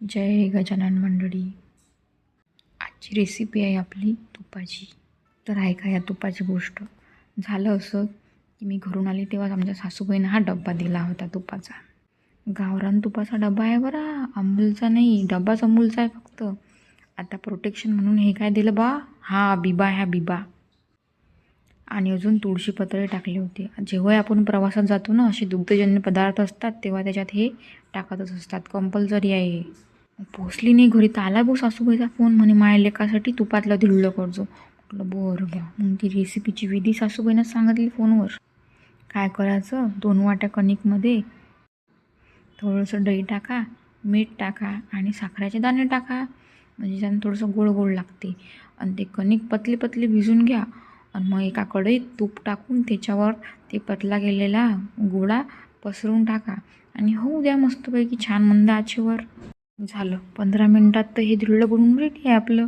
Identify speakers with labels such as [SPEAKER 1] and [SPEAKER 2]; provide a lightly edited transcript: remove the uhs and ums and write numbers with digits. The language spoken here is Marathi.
[SPEAKER 1] जय गजानन मंडळी. आजची रेसिपी आहे आपली तुपाची. तर ऐका या तुपाची गोष्ट. झालं असं की मी घरून आली तेव्हा आमच्या सासूबाईनं हा डब्बा दिला होता तुपाचा. गावरान तुपाचा डब्बा आहे बरा, अमूलचा नाही. डब्बाच अमूलचा आहे फक्त. आता प्रोटेक्शन म्हणून हे काय दिलं बा, हा बिबा, ह्या बिबा आणि अजून तुळशी पत्रे टाकले होते. जेव्हा आपण प्रवासात जातो ना, असे दुग्धजन्य पदार्थ असतात तेव्हा त्याच्यात हे टाकतच असतात. कंपल्सरी आहे हे. पोचली नाही घरी तर आला भाऊ सासूबाईचा फोन, म्हणे माझ्या लेकासाठी तुपातलं दिलं करजो. म्हटलं बरं घ्या. मग ती रेसिपीची विधी सासूबाईनं सांगितली फोनवर. काय करायचं, 2 वाट्या कणिकमध्ये थोडंसं दही टाका, मीठ टाका आणि साखरेचे दाणे टाका. म्हणजे त्यानं थोडंसं गोड गोड लागते. आणि ते कणिक पतली पतली भिजून घ्या. आणि मग एका कढईत तूप टाकून त्याच्यावर ते पतला गेलेला गोळा पसरून टाका आणि होऊ द्या मस्तपैकी छान मंद आचेवर. झालं 15 मिनिटात तर हे धिरडं बनवून रेडी आहे आपलं.